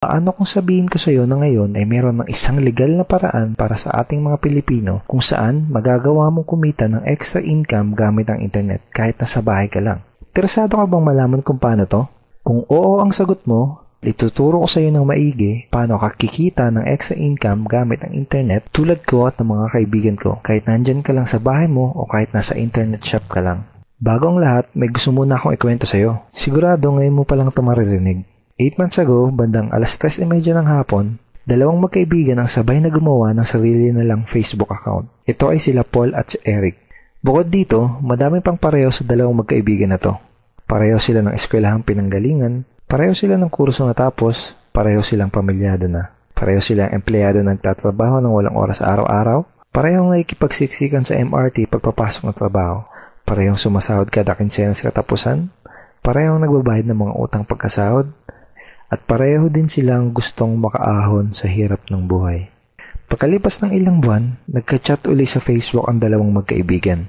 Paano kung sabihin ko sa iyo na ngayon ay meron ng isang legal na paraan para sa ating mga Pilipino kung saan magagawa mong kumita ng extra income gamit ang internet kahit nasa bahay ka lang? Interesado ka bang malaman kung paano to? Kung oo ang sagot mo, ituturo ko sa iyo ng maigi paano ka kikita ng extra income gamit ang internet tulad ko at ng mga kaibigan ko kahit nandyan ka lang sa bahay mo o kahit nasa internet shop ka lang. Bago ang lahat, may gusto muna akong ikwento sa iyo. Sigurado ngayon mo palang ito maririnig. 8 months ago, bandang 3:30 ng hapon, dalawang magkaibigan ang sabay na gumawa ng sarili nilang Facebook account. Ito ay sila Paul at si Eric. Bukod dito, madami pang pareho sa dalawang magkaibigan na to. Pareho sila ng eskwelahang pinanggalingan, pareho sila ng kurso natapos, pareho silang pamilyado na. Pareho silang empleyado na nagtatrabaho ng walang oras araw-araw, parehong nakikipagsiksikan sa MRT pagpapasok ng trabaho, parehong sumasahod kada kinsenas katapusan, parehong nagbabayad ng mga utang pagkasahod, at pareho din silang gustong makaahon sa hirap ng buhay. Pagkalipas ng ilang buwan, nagka-chat uli sa Facebook ang dalawang magkaibigan.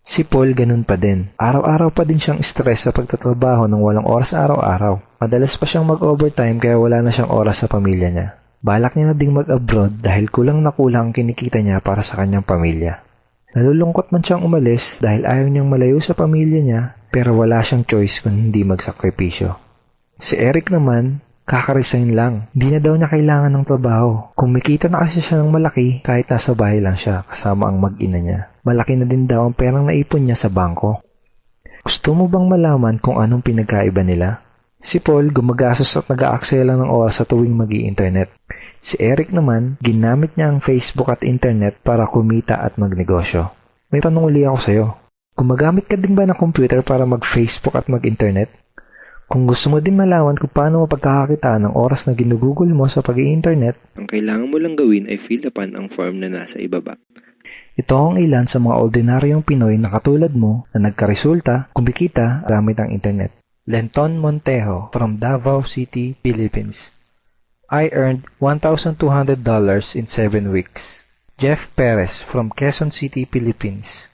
Si Paul ganun pa din. Araw-araw pa din siyang stress sa pagtatrabaho ng walang oras araw-araw. Madalas pa siyang mag-overtime kaya wala na siyang oras sa pamilya niya. Balak niya na ding mag-abroad dahil kulang na kulang ang kinikita niya para sa kanyang pamilya. Nalulungkot man siyang umalis dahil ayaw niyang malayo sa pamilya niya pero wala siyang choice kung hindi magsakripisyo. Si Eric naman, kaka-resign lang. Hindi na daw niya kailangan ng trabaho. Kumikita na kasi siya ng malaki kahit nasa bahay lang siya kasama ang mag-ina niya. Malaki na din daw ang perang naipon niya sa bangko. Gusto mo bang malaman kung anong pinagkaiba nila? Si Paul gumagastos at nag-aaksaya lang ng oras sa tuwing mag-i-internet. Si Eric naman, ginamit niya ang Facebook at internet para kumita at magnegosyo. May tanong uli ako sa'yo. Gumagamit ka din ba ng computer para mag-Facebook at mag-internet? Kung gusto mo din malaman kung paano mapagkakakitaan ng oras na ginugugol mo sa pag-i-internet, ang kailangan mo lang gawin ay fill upan ang form na nasa ibaba. Ito ang ilan sa mga ordinaryong Pinoy na katulad mo na nagkaresulta, kumikita gamit ang internet. Lenton Montejo from Davao City, Philippines. I earned $1,200 in 7 weeks. Jeff Perez from Quezon City, Philippines.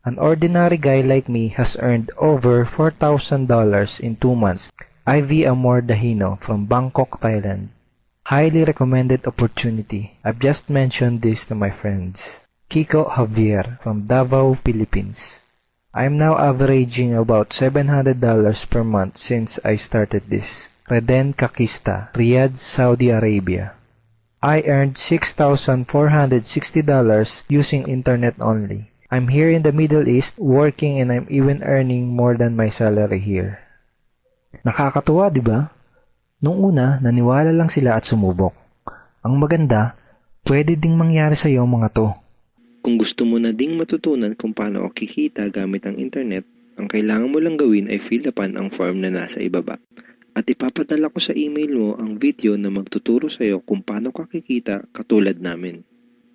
An ordinary guy like me has earned over $4,000 in 2 months. Ivy Amor Dahino from Bangkok, Thailand. Highly recommended opportunity. I've just mentioned this to my friends. Kiko Javier from Davao, Philippines. I'm now averaging about $700 per month since I started this. Reden Kakista, Riyadh, Saudi Arabia. I earned $6,460 using internet only. I'm here in the Middle East working and I'm even earning more than my salary here. Nakakatuwa, di ba? Nung una, naniwala lang sila at sumubok. Ang maganda, pwede ding mangyari sa iyo mga to. Kung gusto mo na ding matutunan kung paano o kikita gamit ang internet, ang kailangan mo lang gawin ay fill upan ang form na nasa ibaba. At ipapadala ko sa email mo ang video na magtuturo sa iyo kung paano ka kikita katulad namin.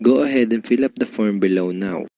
Go ahead and fill up the form below now.